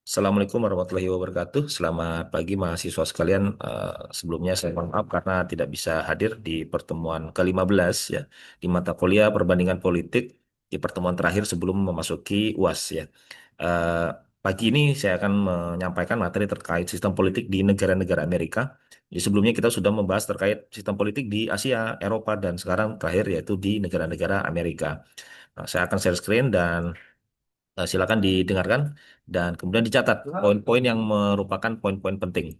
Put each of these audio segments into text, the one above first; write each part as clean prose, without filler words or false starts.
Assalamualaikum warahmatullahi wabarakatuh. Selamat pagi mahasiswa sekalian. Sebelumnya saya mohon maaf karena tidak bisa hadir di pertemuan ke-15 ya di mata kuliah perbandingan politik di pertemuan terakhir sebelum memasuki UAS ya. Eh, Pagi ini saya akan menyampaikan materi terkait sistem politik di negara-negara Amerika. Jadi sebelumnya kita sudah membahas terkait sistem politik di Asia, Eropa, dan sekarang terakhir yaitu di negara-negara Amerika. Nah, saya akan share screen dan silakan didengarkan dan kemudian dicatat poin-poin yang merupakan poin-poin penting.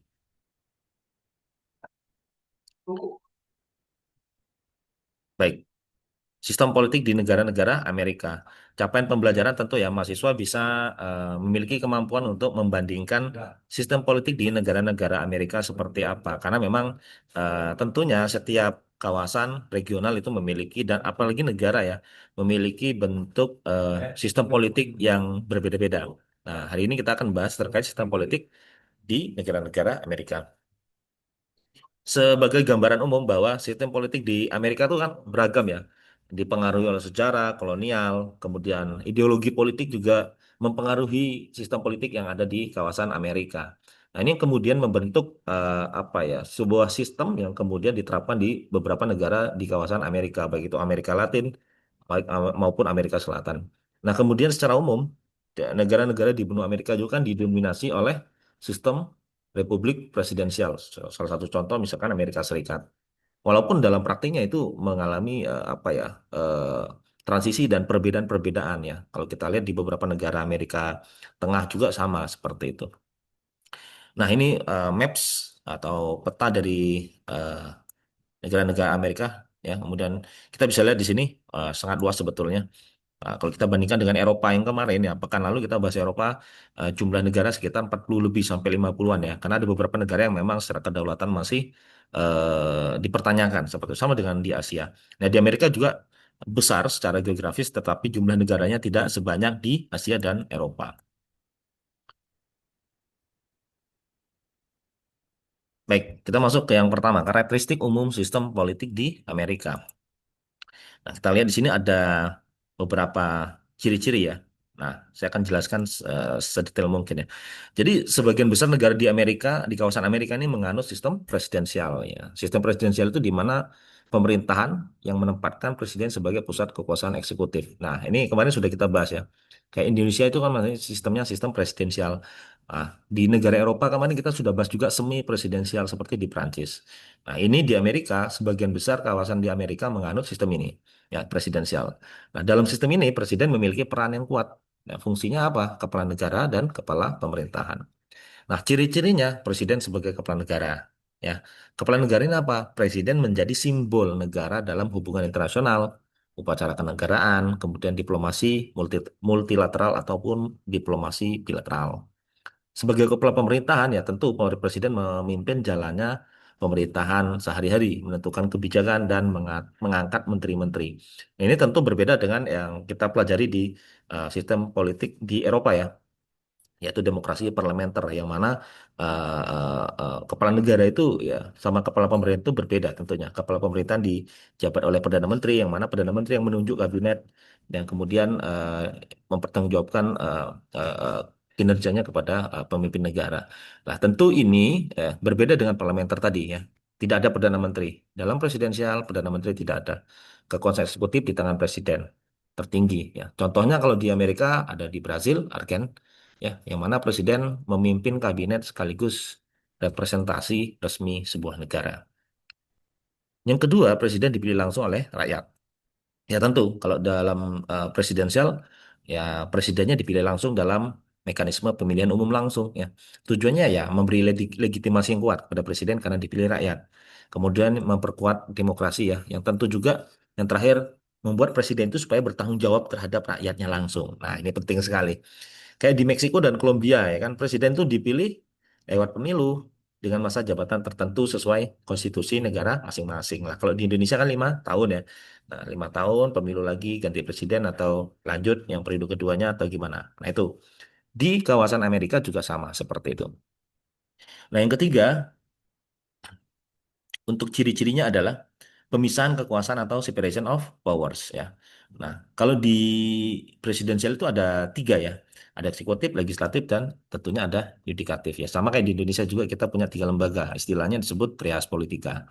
Baik, sistem politik di negara-negara Amerika. Capaian pembelajaran tentu ya mahasiswa bisa memiliki kemampuan untuk membandingkan sistem politik di negara-negara Amerika seperti apa. Karena memang tentunya setiap kawasan regional itu memiliki dan apalagi negara ya memiliki bentuk sistem politik yang berbeda-beda. Nah, hari ini kita akan bahas terkait sistem politik di negara-negara Amerika. Sebagai gambaran umum bahwa sistem politik di Amerika itu kan beragam ya, dipengaruhi oleh sejarah, kolonial, kemudian ideologi politik juga mempengaruhi sistem politik yang ada di kawasan Amerika. Nah, ini yang kemudian membentuk apa ya, sebuah sistem yang kemudian diterapkan di beberapa negara di kawasan Amerika, baik itu Amerika Latin maupun Amerika Selatan. Nah, kemudian secara umum negara-negara di benua Amerika juga kan didominasi oleh sistem Republik presidensial. Salah satu contoh misalkan Amerika Serikat. Walaupun dalam praktiknya itu mengalami apa ya transisi dan perbedaan-perbedaan ya. Kalau kita lihat di beberapa negara Amerika Tengah juga sama seperti itu. Nah ini maps atau peta dari eh, negara-negara Amerika ya. Kemudian kita bisa lihat di sini sangat luas sebetulnya. Nah, kalau kita bandingkan dengan Eropa yang kemarin ya, pekan lalu kita bahas Eropa, jumlah negara sekitar 40 lebih sampai 50-an ya. Karena ada beberapa negara yang memang secara kedaulatan masih dipertanyakan seperti itu. Sama dengan di Asia. Nah, di Amerika juga besar secara geografis, tetapi jumlah negaranya tidak sebanyak di Asia dan Eropa. Baik, kita masuk ke yang pertama, karakteristik umum sistem politik di Amerika. Nah, kita lihat di sini ada beberapa ciri-ciri ya. Nah, saya akan jelaskan sedetail mungkin ya. Jadi, sebagian besar negara di Amerika, di kawasan Amerika ini menganut sistem presidensial ya. Sistem presidensial itu di mana pemerintahan yang menempatkan presiden sebagai pusat kekuasaan eksekutif. Nah, ini kemarin sudah kita bahas ya. Kayak Indonesia itu kan maksudnya sistemnya sistem presidensial. Nah, di negara Eropa kemarin kita sudah bahas juga semi presidensial seperti di Prancis. Nah, ini di Amerika, sebagian besar kawasan di Amerika menganut sistem ini ya presidensial. Nah, dalam sistem ini presiden memiliki peran yang kuat. Nah, fungsinya apa? Kepala negara dan kepala pemerintahan. Nah, ciri-cirinya presiden sebagai kepala negara. Ya, kepala negara ini apa? Presiden menjadi simbol negara dalam hubungan internasional, upacara kenegaraan, kemudian diplomasi multilateral ataupun diplomasi bilateral. Sebagai kepala pemerintahan ya tentu presiden memimpin jalannya pemerintahan sehari-hari, menentukan kebijakan dan mengangkat menteri-menteri. Nah, ini tentu berbeda dengan yang kita pelajari di sistem politik di Eropa ya, yaitu demokrasi parlementer yang mana kepala negara itu ya sama kepala pemerintah itu berbeda tentunya. Kepala pemerintahan dijabat oleh perdana menteri yang mana perdana menteri yang menunjuk kabinet dan kemudian mempertanggungjawabkan kinerjanya kepada pemimpin negara. Nah, tentu ini berbeda dengan parlementer tadi ya. Tidak ada perdana menteri. Dalam presidensial perdana menteri tidak ada. Kekuasaan eksekutif di tangan presiden tertinggi ya. Contohnya kalau di Amerika ada di Brazil, ya, yang mana presiden memimpin kabinet sekaligus representasi resmi sebuah negara. Yang kedua, presiden dipilih langsung oleh rakyat. Ya tentu, kalau dalam presidensial, ya presidennya dipilih langsung dalam mekanisme pemilihan umum langsung. Ya, tujuannya ya memberi legitimasi yang kuat pada presiden karena dipilih rakyat. Kemudian memperkuat demokrasi ya, yang tentu juga yang terakhir membuat presiden itu supaya bertanggung jawab terhadap rakyatnya langsung. Nah, ini penting sekali. Kayak di Meksiko dan Kolombia ya kan presiden tuh dipilih lewat pemilu dengan masa jabatan tertentu sesuai konstitusi negara masing-masing lah. Kalau di Indonesia kan 5 tahun ya. Nah, 5 tahun pemilu lagi ganti presiden atau lanjut yang periode keduanya atau gimana. Nah itu di kawasan Amerika juga sama seperti itu. Nah yang ketiga untuk ciri-cirinya adalah pemisahan kekuasaan atau separation of powers ya. Nah, kalau di presidensial itu ada tiga ya. Ada eksekutif, legislatif, dan tentunya ada yudikatif ya. Sama kayak di Indonesia juga kita punya tiga lembaga. Istilahnya disebut trias politika.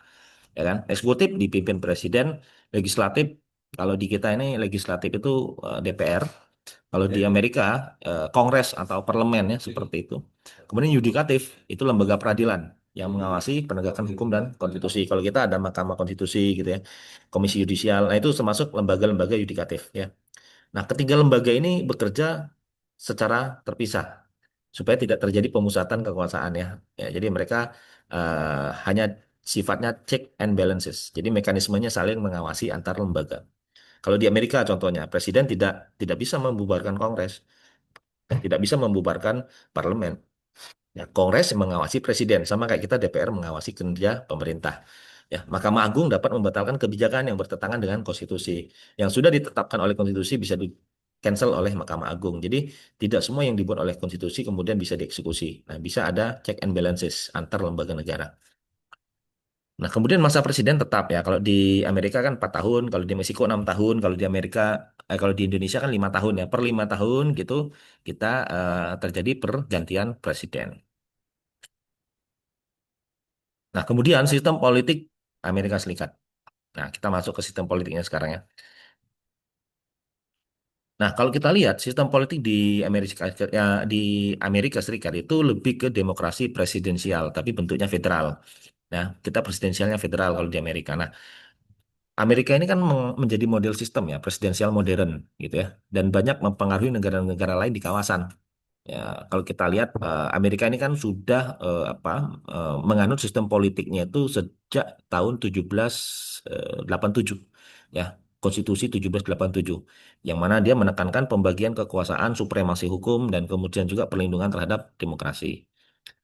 Ya kan? Eksekutif dipimpin presiden, legislatif kalau di kita ini legislatif itu DPR, kalau di Amerika Kongres atau parlemen ya seperti itu. Kemudian yudikatif itu lembaga peradilan yang mengawasi penegakan hukum dan konstitusi. Kalau kita ada Mahkamah Konstitusi gitu ya, Komisi Yudisial. Nah, itu termasuk lembaga-lembaga yudikatif ya. Nah, ketiga lembaga ini bekerja secara terpisah supaya tidak terjadi pemusatan kekuasaan ya. Ya, jadi mereka hanya sifatnya check and balances. Jadi mekanismenya saling mengawasi antar lembaga. Kalau di Amerika contohnya, presiden tidak bisa membubarkan Kongres, tidak bisa membubarkan parlemen. Ya, Kongres mengawasi presiden, sama kayak kita DPR mengawasi kinerja pemerintah. Ya, Mahkamah Agung dapat membatalkan kebijakan yang bertentangan dengan konstitusi. Yang sudah ditetapkan oleh konstitusi bisa di cancel oleh Mahkamah Agung. Jadi tidak semua yang dibuat oleh konstitusi kemudian bisa dieksekusi. Nah, bisa ada check and balances antar lembaga negara. Nah, kemudian masa presiden tetap ya. Kalau di Amerika kan 4 tahun, kalau di Meksiko 6 tahun, kalau di Amerika, kalau di Indonesia kan 5 tahun ya. Per 5 tahun gitu kita terjadi pergantian presiden. Nah, kemudian sistem politik Amerika Serikat. Nah, kita masuk ke sistem politiknya sekarang ya. Nah, kalau kita lihat sistem politik di Amerika Serikat itu lebih ke demokrasi presidensial, tapi bentuknya federal. Nah, kita presidensialnya federal kalau di Amerika. Nah, Amerika ini kan menjadi model sistem ya, presidensial modern gitu ya, dan banyak mempengaruhi negara-negara lain di kawasan. Ya, kalau kita lihat Amerika ini kan sudah menganut sistem politiknya itu sejak tahun 1787 ya, Konstitusi 1787 yang mana dia menekankan pembagian kekuasaan, supremasi hukum dan kemudian juga perlindungan terhadap demokrasi.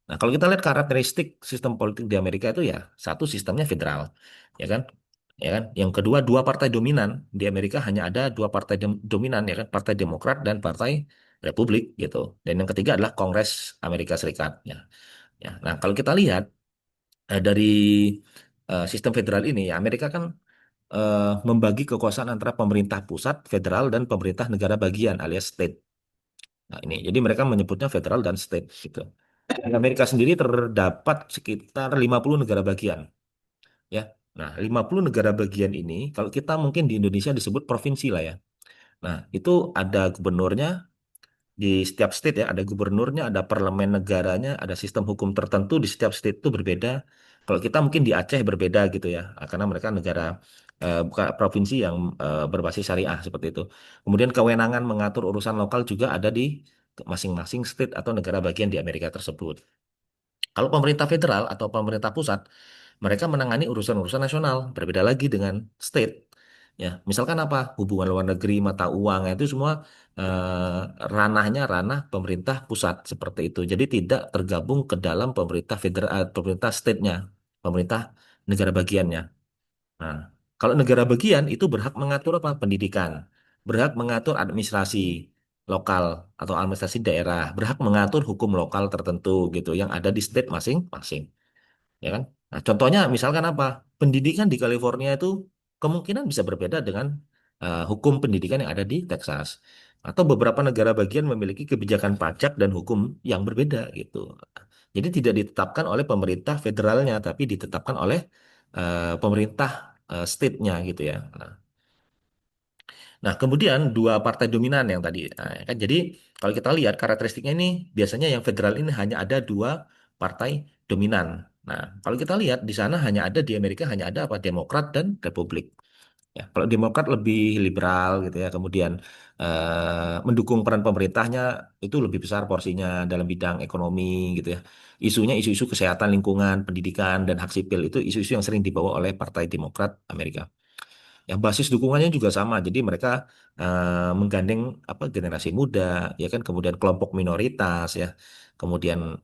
Nah, kalau kita lihat karakteristik sistem politik di Amerika itu ya satu sistemnya federal, ya kan? Ya kan? Yang kedua dua partai dominan di Amerika hanya ada dua partai dominan ya kan, Partai Demokrat dan Partai Republik gitu. Dan yang ketiga adalah Kongres Amerika Serikat ya. Ya. Nah, kalau kita lihat dari sistem federal ini ya Amerika kan membagi kekuasaan antara pemerintah pusat, federal dan pemerintah negara bagian alias state. Nah, ini jadi mereka menyebutnya federal dan state gitu. Di Amerika sendiri terdapat sekitar 50 negara bagian, ya. Nah, 50 negara bagian ini, kalau kita mungkin di Indonesia disebut provinsi lah ya. Nah, itu ada gubernurnya di setiap state ya, ada gubernurnya, ada parlemen negaranya, ada sistem hukum tertentu di setiap state itu berbeda. Kalau kita mungkin di Aceh berbeda gitu ya, karena mereka negara bukan provinsi yang berbasis syariah seperti itu. Kemudian kewenangan mengatur urusan lokal juga ada di masing-masing state atau negara bagian di Amerika tersebut. Kalau pemerintah federal atau pemerintah pusat, mereka menangani urusan-urusan nasional, berbeda lagi dengan state. Ya, misalkan apa? Hubungan luar negeri, mata uang, itu semua eh, ranahnya ranah pemerintah pusat seperti itu. Jadi tidak tergabung ke dalam pemerintah federal, pemerintah state-nya, pemerintah negara bagiannya. Nah, kalau negara bagian itu berhak mengatur apa? Pendidikan, berhak mengatur administrasi lokal atau administrasi daerah, berhak mengatur hukum lokal tertentu gitu yang ada di state masing-masing, ya kan? Nah, contohnya misalkan apa? Pendidikan di California itu kemungkinan bisa berbeda dengan hukum pendidikan yang ada di Texas. Atau beberapa negara bagian memiliki kebijakan pajak dan hukum yang berbeda gitu. Jadi tidak ditetapkan oleh pemerintah federalnya, tapi ditetapkan oleh pemerintah state-nya gitu ya. Nah, kemudian dua partai dominan yang tadi. Nah, ya kan jadi kalau kita lihat karakteristiknya ini biasanya yang federal ini hanya ada dua partai dominan. Nah, kalau kita lihat di sana hanya ada di Amerika hanya ada apa Demokrat dan Republik. Ya, kalau Demokrat lebih liberal gitu ya, kemudian mendukung peran pemerintahnya itu lebih besar porsinya dalam bidang ekonomi gitu ya. Isunya isu-isu kesehatan, lingkungan, pendidikan dan hak sipil itu isu-isu yang sering dibawa oleh Partai Demokrat Amerika. Ya, basis dukungannya juga sama. Jadi mereka menggandeng apa generasi muda, ya kan, kemudian kelompok minoritas, ya, kemudian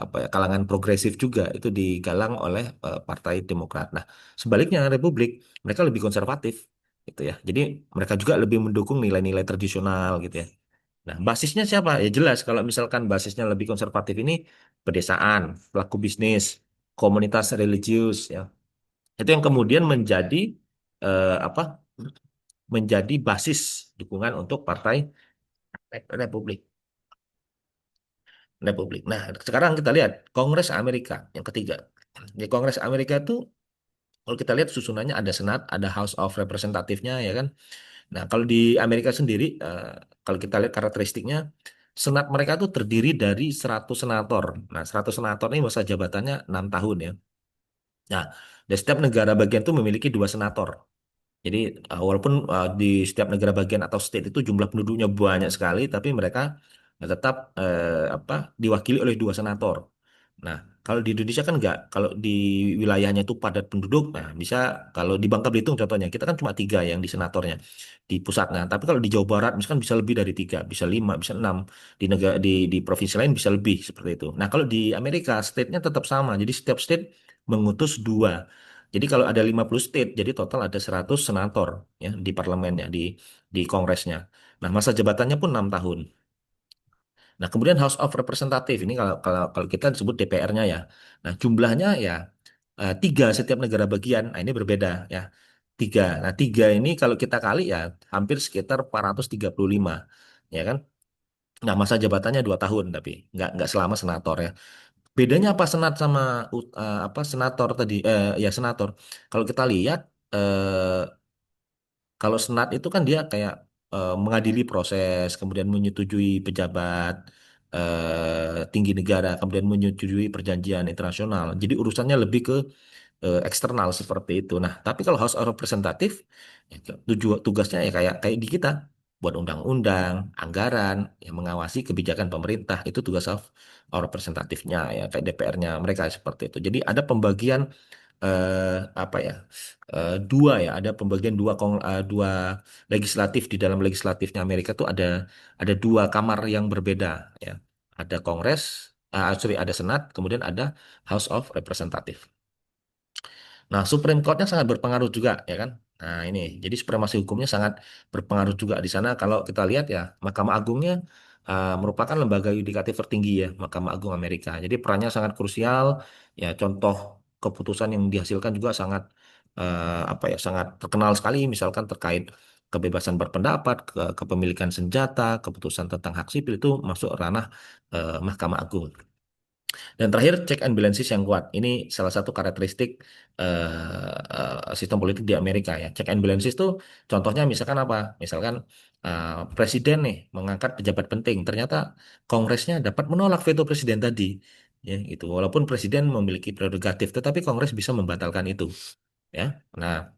apa ya, kalangan progresif juga itu digalang oleh Partai Demokrat. Nah, sebaliknya Republik mereka lebih konservatif, gitu ya. Jadi mereka juga lebih mendukung nilai-nilai tradisional, gitu ya. Nah, basisnya siapa? Ya jelas kalau misalkan basisnya lebih konservatif ini pedesaan, pelaku bisnis, komunitas religius, ya itu yang kemudian menjadi apa? menjadi basis dukungan untuk Partai Republik. Republik. Nah, sekarang kita lihat Kongres Amerika yang ketiga. Di Kongres Amerika itu kalau kita lihat susunannya ada Senat, ada House of Representative-nya ya kan. Nah, kalau di Amerika sendiri kalau kita lihat karakteristiknya Senat mereka tuh terdiri dari 100 senator. Nah, 100 senator ini masa jabatannya 6 tahun ya. Nah, dan setiap negara bagian itu memiliki dua senator. Jadi walaupun di setiap negara bagian atau state itu jumlah penduduknya banyak sekali, tapi mereka tetap apa diwakili oleh dua senator. Nah, kalau di Indonesia kan enggak, kalau di wilayahnya itu padat penduduk, nah bisa kalau di Bangka Belitung contohnya, kita kan cuma tiga yang di senatornya di pusatnya. Tapi kalau di Jawa Barat misalkan bisa lebih dari tiga, bisa lima, bisa enam. Di negara di provinsi lain bisa lebih seperti itu. Nah, kalau di Amerika state-nya tetap sama. Jadi setiap state mengutus dua. Jadi kalau ada 50 state, jadi total ada 100 senator ya di parlemennya, di kongresnya. Nah, masa jabatannya pun 6 tahun. Nah, kemudian House of Representative ini kalau kalau kalau kita disebut DPR-nya ya. Nah, jumlahnya ya tiga setiap negara bagian. Nah, ini berbeda ya. Tiga. Nah, tiga ini kalau kita kali ya hampir sekitar 435 ya kan. Nah, masa jabatannya 2 tahun tapi nggak selama senator ya. Bedanya apa senat sama apa senator tadi ya senator. Kalau kita lihat kalau senat itu kan dia kayak mengadili proses, kemudian menyetujui pejabat tinggi negara, kemudian menyetujui perjanjian internasional. Jadi urusannya lebih ke eksternal seperti itu. Nah, tapi kalau House of Representative ya, tugasnya ya kayak kayak di kita buat undang-undang, anggaran, yang mengawasi kebijakan pemerintah itu tugas of representatifnya ya kayak DPR-nya mereka seperti itu. Jadi ada pembagian apa ya dua ya ada pembagian dua legislatif di dalam legislatifnya Amerika tuh ada dua kamar yang berbeda ya ada Kongres sorry ada Senat kemudian ada House of Representative. Nah, Supreme Court-nya sangat berpengaruh juga, ya kan? Nah, ini, jadi supremasi hukumnya sangat berpengaruh juga di sana. Kalau kita lihat ya, Mahkamah Agungnya merupakan lembaga yudikatif tertinggi ya, Mahkamah Agung Amerika. Jadi perannya sangat krusial. Ya, contoh keputusan yang dihasilkan juga sangat apa ya, sangat terkenal sekali. Misalkan terkait kebebasan berpendapat, kepemilikan senjata, keputusan tentang hak sipil itu masuk ranah Mahkamah Agung. Dan terakhir, check and balances yang kuat. Ini salah satu karakteristik sistem politik di Amerika ya. Check and balances itu contohnya misalkan apa? Misalkan presiden nih mengangkat pejabat penting, ternyata Kongresnya dapat menolak veto presiden tadi. Ya, gitu. Walaupun presiden memiliki prerogatif, tetapi Kongres bisa membatalkan itu. Ya, nah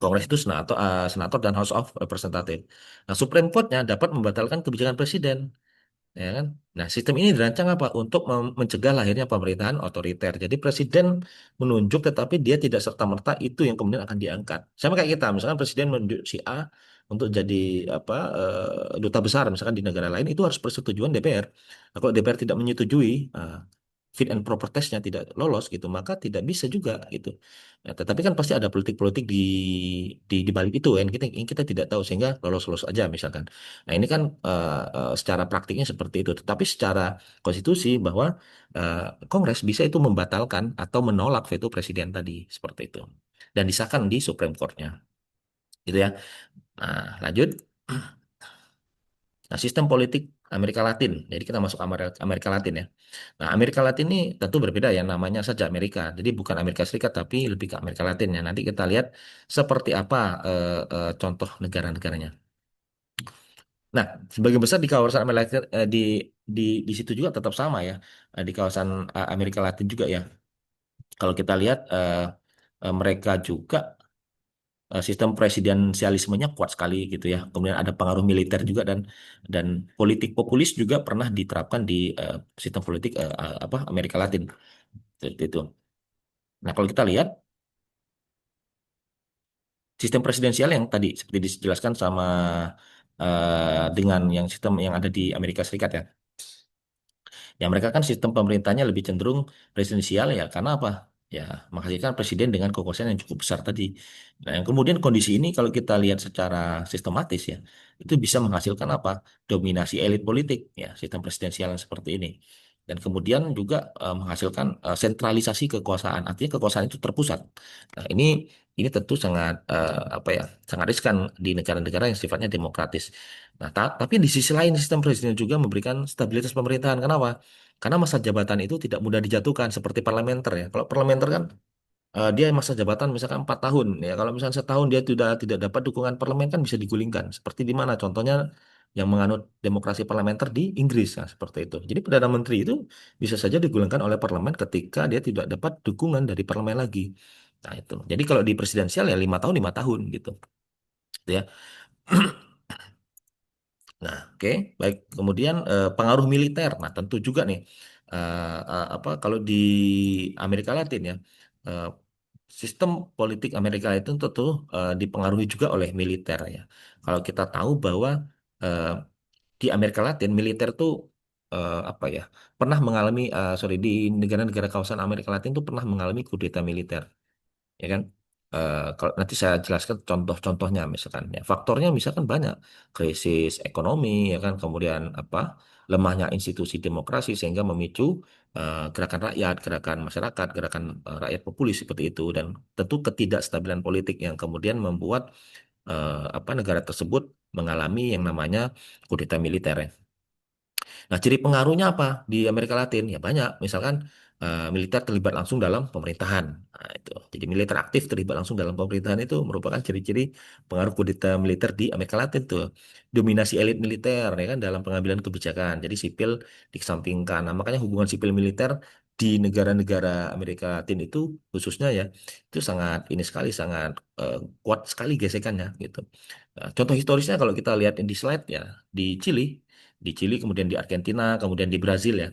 Kongres itu senator dan House of Representative. Nah, Supreme Court-nya dapat membatalkan kebijakan presiden ya kan? Nah, sistem ini dirancang apa? Untuk mencegah lahirnya pemerintahan otoriter. Jadi presiden menunjuk tetapi dia tidak serta-merta itu yang kemudian akan diangkat. Sama kayak kita, misalkan presiden menunjuk si A untuk jadi apa duta besar misalkan di negara lain itu harus persetujuan DPR. Nah, kalau DPR tidak menyetujui fit and proper testnya tidak lolos gitu, maka tidak bisa juga gitu. Nah, tetapi kan pasti ada politik-politik di balik itu kan kita yang kita tidak tahu sehingga lolos-lolos aja misalkan. Nah, ini kan secara praktiknya seperti itu. Tetapi secara konstitusi bahwa eh, Kongres bisa itu membatalkan atau menolak veto presiden tadi seperti itu. Dan disahkan di Supreme Court-nya. Gitu ya. Nah, lanjut. Nah, sistem politik Amerika Latin. Jadi kita masuk Amerika Latin ya. Nah, Amerika Latin ini tentu berbeda ya namanya saja Amerika. Jadi bukan Amerika Serikat tapi lebih ke Amerika Latin ya. Nanti kita lihat seperti apa contoh negara-negaranya. Nah, sebagian besar di kawasan Amerika Latin, di situ juga tetap sama ya. Di kawasan Amerika Latin juga ya. Kalau kita lihat mereka juga sistem presidensialismenya kuat sekali gitu ya. Kemudian ada pengaruh militer juga dan politik populis juga pernah diterapkan di sistem politik apa Amerika Latin. Seperti itu. Nah, kalau kita lihat sistem presidensial yang tadi seperti dijelaskan sama dengan yang sistem yang ada di Amerika Serikat ya. Ya mereka kan sistem pemerintahnya lebih cenderung presidensial ya karena apa? Ya menghasilkan presiden dengan kekuasaan yang cukup besar tadi. Nah, yang kemudian kondisi ini kalau kita lihat secara sistematis ya, itu bisa menghasilkan apa? Dominasi elit politik ya, sistem presidensial yang seperti ini. Dan kemudian juga menghasilkan sentralisasi kekuasaan, artinya kekuasaan itu terpusat. Nah, ini ini tentu sangat apa ya, sangat riskan di negara-negara yang sifatnya demokratis. Nah, tapi di sisi lain sistem presiden juga memberikan stabilitas pemerintahan. Kenapa? Karena masa jabatan itu tidak mudah dijatuhkan seperti parlementer ya. Kalau parlementer kan dia masa jabatan misalkan 4 tahun ya, kalau misalnya setahun dia tidak dapat dukungan parlemen kan bisa digulingkan seperti di mana contohnya yang menganut demokrasi parlementer di Inggris, nah, seperti itu. Jadi perdana menteri itu bisa saja digulingkan oleh parlemen ketika dia tidak dapat dukungan dari parlemen lagi. Nah itu, jadi kalau di presidensial ya 5 tahun 5 tahun gitu ya. Nah, oke, baik. Kemudian pengaruh militer. Nah, tentu juga nih apa kalau di Amerika Latin ya, eh, sistem politik Amerika Latin tentu dipengaruhi juga oleh militer ya. Kalau kita tahu bahwa eh, di Amerika Latin militer tuh apa ya, pernah mengalami sorry, di negara-negara kawasan Amerika Latin tuh pernah mengalami kudeta militer, ya kan. Kalau nanti saya jelaskan contoh-contohnya misalkan ya, faktornya misalkan banyak, krisis ekonomi ya kan, kemudian apa, lemahnya institusi demokrasi sehingga memicu gerakan rakyat, gerakan masyarakat, gerakan rakyat populis seperti itu, dan tentu ketidakstabilan politik yang kemudian membuat apa, negara tersebut mengalami yang namanya kudeta militer ya. Nah, ciri pengaruhnya apa di Amerika Latin? Ya banyak. Misalkan militer terlibat langsung dalam pemerintahan. Nah, itu. Jadi militer aktif terlibat langsung dalam pemerintahan itu merupakan ciri-ciri pengaruh kudeta militer di Amerika Latin tuh. Dominasi elit militer ya kan dalam pengambilan kebijakan. Jadi sipil dikesampingkan. Nah, makanya hubungan sipil militer di negara-negara Amerika Latin itu khususnya ya, itu sangat ini sekali, sangat kuat sekali gesekannya gitu. Nah, contoh historisnya kalau kita lihat di slide ya, di Chili, kemudian di Argentina, kemudian di Brazil ya.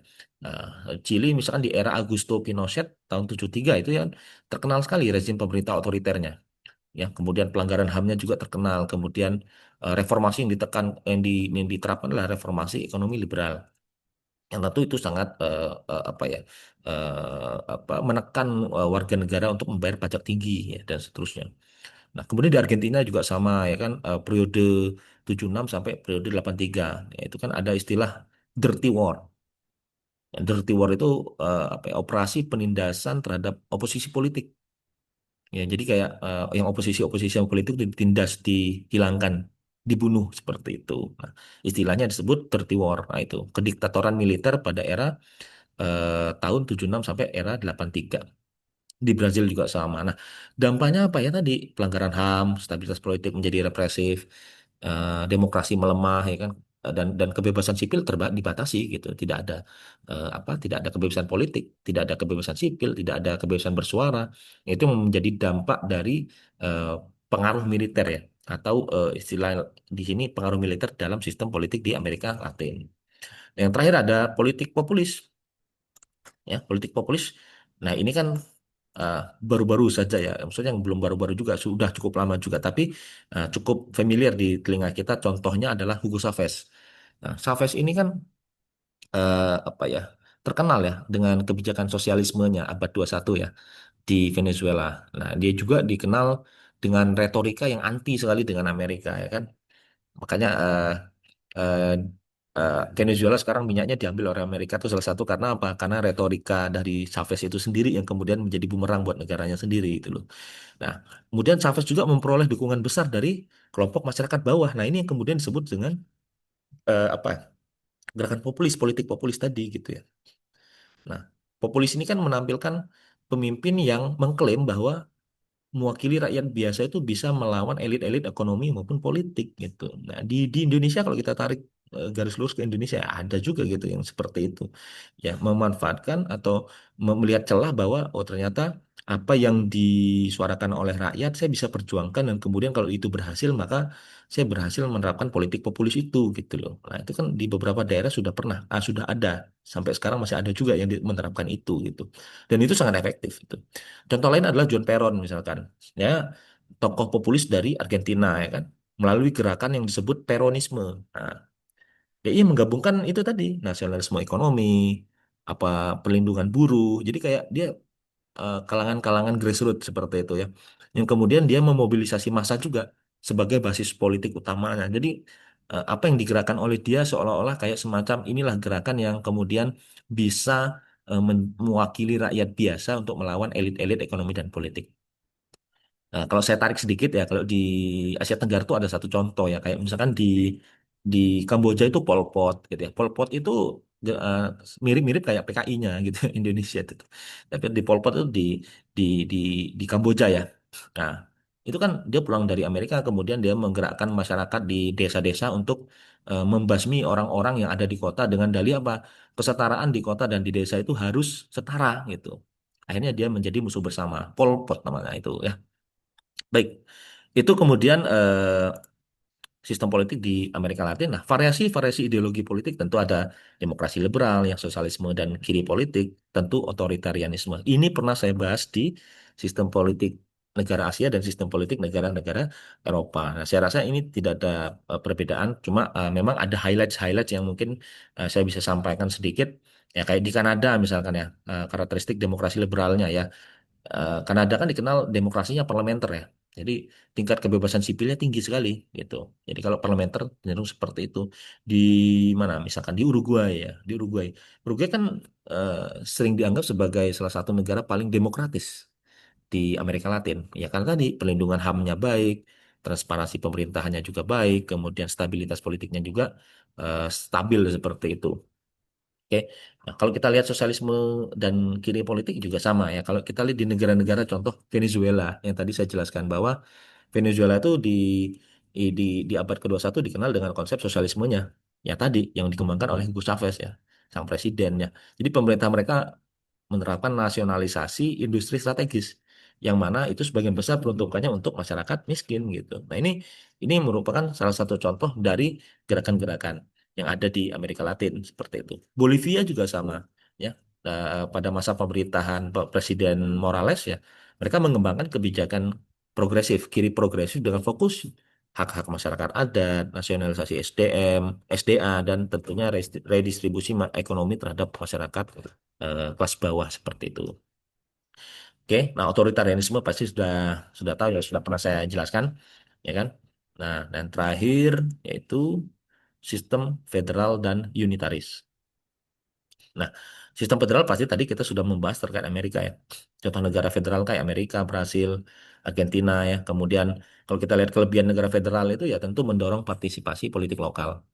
Chili misalkan di era Augusto Pinochet tahun 73 itu yang terkenal sekali rezim pemerintah otoriternya. Ya, kemudian pelanggaran HAM-nya juga terkenal. Kemudian reformasi yang yang diterapkan adalah reformasi ekonomi liberal. Yang tentu itu sangat apa ya, apa, menekan warga negara untuk membayar pajak tinggi ya, dan seterusnya. Nah, kemudian di Argentina juga sama ya kan, periode 76 sampai periode 83. Ya, itu kan ada istilah dirty war. Ya, dirty war itu apa ya, operasi penindasan terhadap oposisi politik. Ya, jadi kayak yang oposisi-oposisi yang politik ditindas, dihilangkan, dibunuh seperti itu. Nah, istilahnya disebut dirty war. Nah, itu kediktatoran militer pada era tahun 76 sampai era 83. Di Brazil juga sama. Nah, dampaknya apa ya tadi? Pelanggaran HAM, stabilitas politik menjadi represif, demokrasi melemah, ya kan? Dan kebebasan sipil dibatasi gitu. Tidak ada apa? Tidak ada kebebasan politik, tidak ada kebebasan sipil, tidak ada kebebasan bersuara. Itu menjadi dampak dari eh, pengaruh militer ya, atau istilah di sini pengaruh militer dalam sistem politik di Amerika Latin. Yang terakhir ada politik populis, ya, politik populis. Nah, ini kan eh, baru-baru saja ya, maksudnya yang belum baru-baru juga, sudah cukup lama juga, tapi cukup familiar di telinga kita. Contohnya adalah Hugo Chavez. Nah, Chavez ini kan apa ya, terkenal ya dengan kebijakan sosialismenya abad 21 ya di Venezuela. Nah, dia juga dikenal dengan retorika yang anti sekali dengan Amerika ya kan. Makanya eh, Venezuela sekarang minyaknya diambil oleh Amerika itu salah satu karena apa? Karena retorika dari Chavez itu sendiri yang kemudian menjadi bumerang buat negaranya sendiri itu loh. Nah, kemudian Chavez juga memperoleh dukungan besar dari kelompok masyarakat bawah. Nah, ini yang kemudian disebut dengan apa? Gerakan populis, politik populis tadi gitu ya. Nah, populis ini kan menampilkan pemimpin yang mengklaim bahwa mewakili rakyat biasa itu bisa melawan elit-elit ekonomi maupun politik gitu. Nah, di Indonesia kalau kita tarik garis lurus ke Indonesia ada juga gitu yang seperti itu. Ya, memanfaatkan atau melihat celah bahwa oh ternyata apa yang disuarakan oleh rakyat saya bisa perjuangkan, dan kemudian kalau itu berhasil maka saya berhasil menerapkan politik populis itu gitu loh. Nah, itu kan di beberapa daerah sudah pernah, sudah ada, sampai sekarang masih ada juga yang menerapkan itu gitu. Dan itu sangat efektif itu. Contoh lain adalah John Peron misalkan, ya, tokoh populis dari Argentina ya kan, melalui gerakan yang disebut Peronisme. Nah, DI menggabungkan itu tadi, nasionalisme ekonomi, apa, perlindungan buruh. Jadi kayak dia kalangan-kalangan grassroots seperti itu ya. Yang kemudian dia memobilisasi massa juga sebagai basis politik utamanya. Jadi apa yang digerakkan oleh dia seolah-olah kayak semacam inilah gerakan yang kemudian bisa mewakili rakyat biasa untuk melawan elit-elit ekonomi dan politik. Nah, kalau saya tarik sedikit ya, kalau di Asia Tenggara itu ada satu contoh ya, kayak misalkan di Kamboja itu Pol Pot gitu ya. Pol Pot itu eh, mirip-mirip kayak PKI-nya gitu Indonesia itu. Tapi di Pol Pot itu di di di Kamboja ya. Nah, itu kan dia pulang dari Amerika, kemudian dia menggerakkan masyarakat di desa-desa untuk membasmi orang-orang yang ada di kota dengan dalih apa? Kesetaraan di kota dan di desa itu harus setara gitu. Akhirnya dia menjadi musuh bersama. Pol Pot namanya itu ya. Baik, itu kemudian sistem politik di Amerika Latin. Nah, variasi-variasi ideologi politik tentu ada demokrasi liberal, yang sosialisme dan kiri politik, tentu otoritarianisme. Ini pernah saya bahas di sistem politik negara Asia dan sistem politik negara-negara Eropa. Nah, saya rasa ini tidak ada perbedaan, cuma memang ada highlights-highlights yang mungkin saya bisa sampaikan sedikit. Ya, kayak di Kanada misalkan ya, karakteristik demokrasi liberalnya ya. Kanada kan dikenal demokrasinya parlementer ya. Jadi tingkat kebebasan sipilnya tinggi sekali gitu. Jadi kalau parlementer cenderung seperti itu. Di mana? Misalkan di Uruguay ya. Di Uruguay. Uruguay kan eh, sering dianggap sebagai salah satu negara paling demokratis di Amerika Latin. Ya karena tadi perlindungan HAM-nya baik, transparansi pemerintahannya juga baik, kemudian stabilitas politiknya juga stabil seperti itu. Oke, nah, kalau kita lihat sosialisme dan kiri politik juga sama ya. Kalau kita lihat di negara-negara contoh Venezuela yang tadi saya jelaskan bahwa Venezuela itu di abad ke-21 dikenal dengan konsep sosialismenya. Ya tadi yang dikembangkan oleh Hugo Chavez ya, sang presidennya. Jadi pemerintah mereka menerapkan nasionalisasi industri strategis yang mana itu sebagian besar peruntukannya untuk masyarakat miskin gitu. Nah, ini merupakan salah satu contoh dari gerakan-gerakan yang ada di Amerika Latin seperti itu. Bolivia juga sama ya. Pada masa pemerintahan Presiden Morales ya, mereka mengembangkan kebijakan progresif, kiri progresif dengan fokus hak-hak masyarakat adat, nasionalisasi SDM, SDA, dan tentunya redistribusi ekonomi terhadap masyarakat kelas bawah seperti itu. Oke, nah otoritarianisme pasti sudah tahu ya, sudah pernah saya jelaskan, ya kan? Nah, dan terakhir yaitu sistem federal dan unitaris. Nah, sistem federal pasti tadi kita sudah membahas terkait Amerika ya. Contoh negara federal kayak Amerika, Brasil, Argentina ya. Kemudian kalau kita lihat kelebihan negara federal itu ya tentu mendorong partisipasi politik lokal.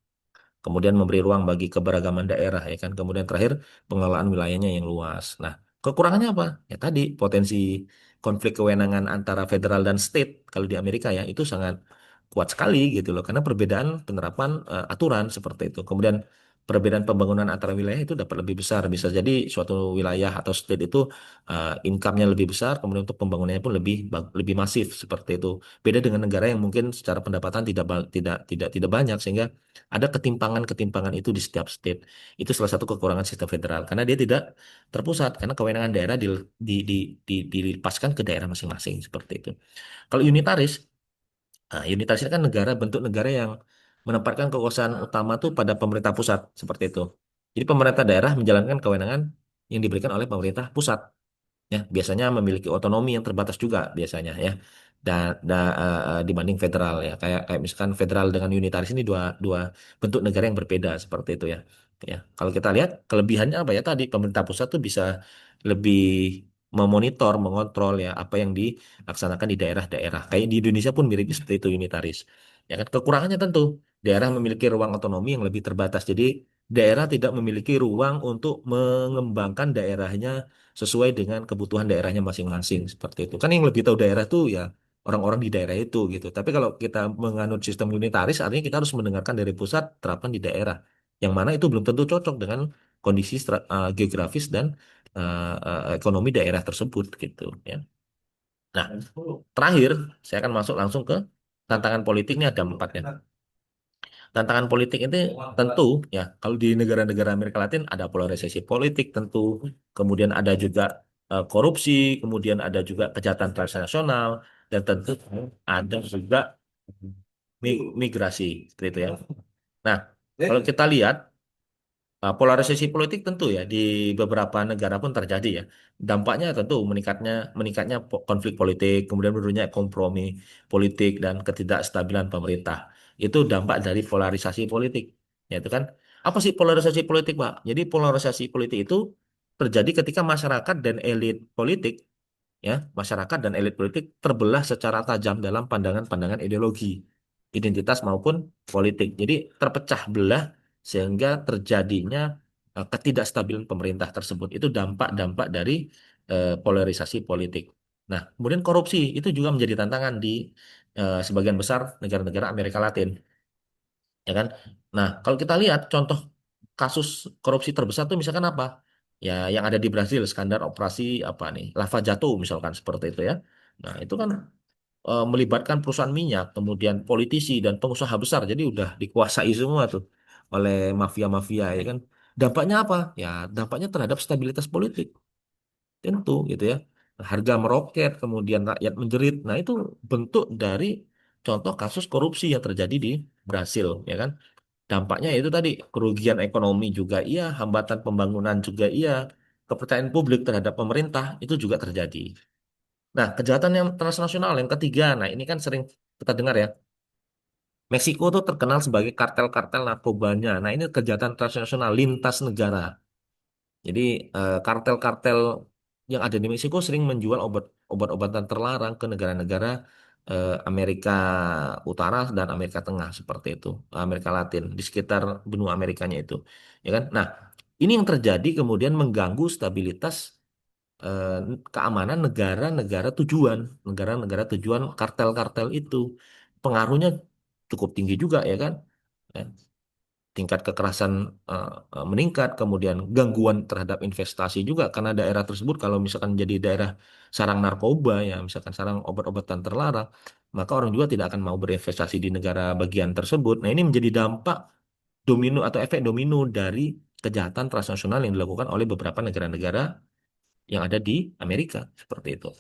Kemudian memberi ruang bagi keberagaman daerah ya kan. Kemudian terakhir pengelolaan wilayahnya yang luas. Nah, kekurangannya apa? Ya tadi potensi konflik kewenangan antara federal dan state kalau di Amerika ya itu sangat kuat sekali gitu loh karena perbedaan penerapan aturan seperti itu. Kemudian perbedaan pembangunan antara wilayah itu dapat lebih besar. Bisa jadi suatu wilayah atau state itu income-nya lebih besar, kemudian untuk pembangunannya pun lebih masif seperti itu. Beda dengan negara yang mungkin secara pendapatan tidak banyak sehingga ada ketimpangan-ketimpangan itu di setiap state. Itu salah satu kekurangan sistem federal karena dia tidak terpusat karena kewenangan daerah dilepaskan ke daerah masing-masing seperti itu. Kalau unitaris, unitaris ini kan bentuk negara yang menempatkan kekuasaan utama tuh pada pemerintah pusat seperti itu. Jadi pemerintah daerah menjalankan kewenangan yang diberikan oleh pemerintah pusat ya biasanya memiliki otonomi yang terbatas juga biasanya ya dibanding federal ya kayak kayak misalkan federal dengan unitaris ini dua dua bentuk negara yang berbeda seperti itu ya ya kalau kita lihat kelebihannya apa ya tadi pemerintah pusat tuh bisa lebih memonitor mengontrol ya apa yang dilaksanakan di daerah-daerah kayak di Indonesia pun mirip seperti itu unitaris ya kan kekurangannya tentu daerah memiliki ruang otonomi yang lebih terbatas jadi daerah tidak memiliki ruang untuk mengembangkan daerahnya sesuai dengan kebutuhan daerahnya masing-masing seperti itu. Kan yang lebih tahu daerah tuh ya orang-orang di daerah itu gitu. Tapi kalau kita menganut sistem unitaris, artinya kita harus mendengarkan dari pusat terapan di daerah. Yang mana itu belum tentu cocok dengan kondisi geografis dan ekonomi daerah tersebut gitu ya. Nah, terakhir saya akan masuk langsung ke tantangan politiknya ada empat ya. Tantangan politik itu tentu ya kalau di negara-negara Amerika Latin ada polarisasi politik tentu kemudian ada juga korupsi kemudian ada juga kejahatan transnasional dan tentu ada juga migrasi seperti itu ya. Nah, kalau kita lihat polarisasi politik tentu ya di beberapa negara pun terjadi ya. Dampaknya tentu meningkatnya konflik politik, kemudian menurunnya kompromi politik dan ketidakstabilan pemerintah. Itu dampak dari polarisasi politik. Ya itu kan. Apa sih polarisasi politik, Pak? Jadi polarisasi politik itu terjadi ketika masyarakat dan elit politik ya, masyarakat dan elit politik terbelah secara tajam dalam pandangan-pandangan ideologi, identitas maupun politik. Jadi terpecah belah sehingga terjadinya ketidakstabilan pemerintah tersebut. Itu dampak-dampak dari polarisasi politik. Nah, kemudian korupsi itu juga menjadi tantangan di sebagian besar negara-negara Amerika Latin, ya kan? Nah, kalau kita lihat contoh kasus korupsi terbesar itu misalkan apa? Ya, yang ada di Brasil, skandal operasi apa nih? Lava Jato misalkan seperti itu ya. Nah, itu kan melibatkan perusahaan minyak, kemudian politisi dan pengusaha besar. Jadi udah dikuasai semua tuh oleh mafia-mafia ya kan. Dampaknya apa? Ya, dampaknya terhadap stabilitas politik. Tentu gitu ya. Harga meroket, kemudian rakyat menjerit. Nah, itu bentuk dari contoh kasus korupsi yang terjadi di Brasil, ya kan? Dampaknya itu tadi kerugian ekonomi juga iya, hambatan pembangunan juga iya, kepercayaan publik terhadap pemerintah itu juga terjadi. Nah, kejahatan yang transnasional yang ketiga, nah ini kan sering kita dengar ya, Meksiko tuh terkenal sebagai kartel-kartel narkobanya. Nah, ini kejahatan transnasional lintas negara. Jadi kartel-kartel yang ada di Meksiko sering menjual obat-obatan terlarang ke negara-negara Amerika Utara dan Amerika Tengah seperti itu, Amerika Latin di sekitar benua Amerikanya itu, ya kan? Nah, ini yang terjadi kemudian mengganggu stabilitas eh, keamanan negara-negara tujuan kartel-kartel itu. Pengaruhnya cukup tinggi juga, ya kan? Ya, tingkat kekerasan meningkat, kemudian gangguan terhadap investasi juga karena daerah tersebut kalau misalkan jadi daerah sarang narkoba ya, misalkan sarang obat-obatan terlarang, maka orang juga tidak akan mau berinvestasi di negara bagian tersebut. Nah, ini menjadi dampak domino atau efek domino dari kejahatan transnasional yang dilakukan oleh beberapa negara-negara yang ada di Amerika seperti itu.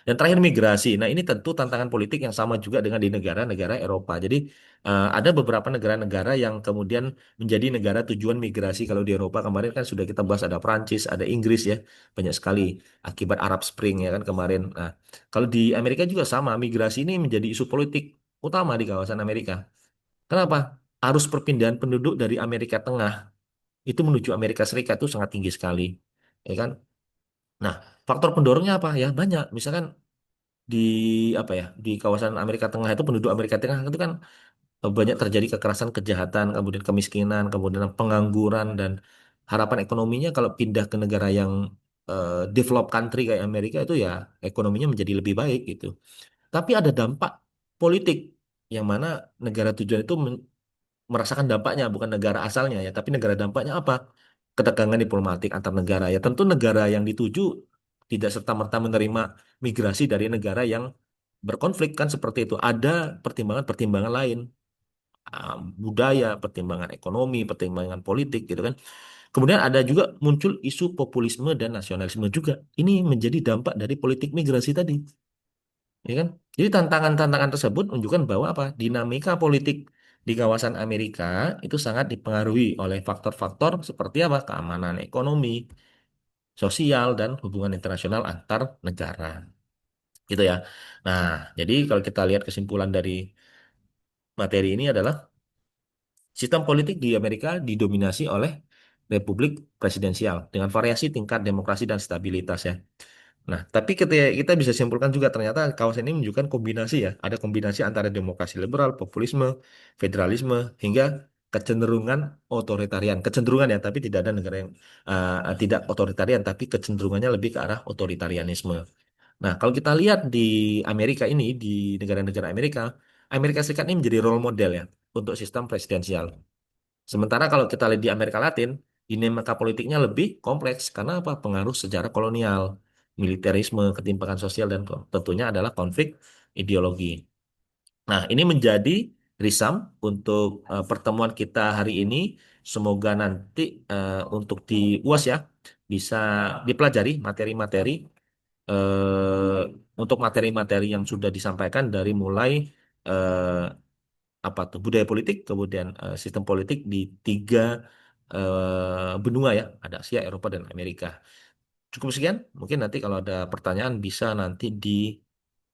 Dan terakhir migrasi. Nah, ini tentu tantangan politik yang sama juga dengan di negara-negara Eropa. Jadi ada beberapa negara-negara yang kemudian menjadi negara tujuan migrasi. Kalau di Eropa kemarin kan sudah kita bahas ada Prancis, ada Inggris ya, banyak sekali akibat Arab Spring ya kan kemarin. Nah, kalau di Amerika juga sama, migrasi ini menjadi isu politik utama di kawasan Amerika. Kenapa? Arus perpindahan penduduk dari Amerika Tengah itu menuju Amerika Serikat itu sangat tinggi sekali, ya kan? Nah, faktor pendorongnya apa ya? Banyak. Misalkan di apa ya di kawasan Amerika Tengah itu penduduk Amerika Tengah itu kan banyak terjadi kekerasan, kejahatan, kemudian kemiskinan, kemudian pengangguran dan harapan ekonominya kalau pindah ke negara yang develop country kayak Amerika itu ya ekonominya menjadi lebih baik gitu. Tapi ada dampak politik yang mana negara tujuan itu merasakan dampaknya bukan negara asalnya ya, tapi negara dampaknya apa? Ketegangan diplomatik antar negara ya. Tentu negara yang dituju tidak serta-merta menerima migrasi dari negara yang berkonflik kan seperti itu. Ada pertimbangan-pertimbangan lain, budaya, pertimbangan ekonomi, pertimbangan politik gitu kan. Kemudian ada juga muncul isu populisme dan nasionalisme juga. Ini menjadi dampak dari politik migrasi tadi, ya kan? Jadi tantangan-tantangan tersebut menunjukkan bahwa apa? Dinamika politik di kawasan Amerika itu sangat dipengaruhi oleh faktor-faktor seperti apa? Keamanan ekonomi, sosial, dan hubungan internasional antar negara. Gitu ya. Nah, jadi kalau kita lihat kesimpulan dari materi ini adalah sistem politik di Amerika didominasi oleh republik presidensial dengan variasi tingkat demokrasi dan stabilitas ya. Nah, tapi ketika kita bisa simpulkan juga ternyata kawasan ini menunjukkan kombinasi ya, ada kombinasi antara demokrasi liberal, populisme, federalisme, hingga kecenderungan otoritarian. Kecenderungan ya, tapi tidak ada negara yang tidak otoritarian, tapi kecenderungannya lebih ke arah otoritarianisme. Nah, kalau kita lihat di Amerika ini, di negara-negara Amerika, Amerika Serikat ini menjadi role model ya untuk sistem presidensial. Sementara kalau kita lihat di Amerika Latin, dinamika politiknya lebih kompleks karena apa? Pengaruh sejarah kolonial, militerisme, ketimpangan sosial, dan tentunya adalah konflik ideologi. Nah, ini menjadi risam untuk pertemuan kita hari ini. Semoga nanti untuk di UAS ya bisa dipelajari materi-materi eh, untuk materi-materi yang sudah disampaikan dari mulai eh, apa tuh budaya politik, kemudian sistem politik di tiga benua ya, ada Asia, Eropa, dan Amerika. Cukup sekian. Mungkin nanti kalau ada pertanyaan bisa nanti di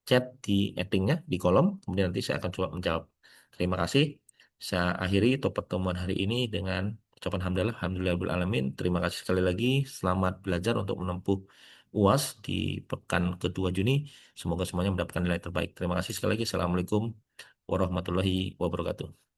chat di endingnya di kolom. Kemudian nanti saya akan coba menjawab. Terima kasih. Saya akhiri untuk pertemuan hari ini dengan ucapan alhamdulillah, alhamdulillah alamin. Terima kasih sekali lagi. Selamat belajar untuk menempuh UAS di pekan kedua Juni. Semoga semuanya mendapatkan nilai terbaik. Terima kasih sekali lagi. Assalamualaikum warahmatullahi wabarakatuh.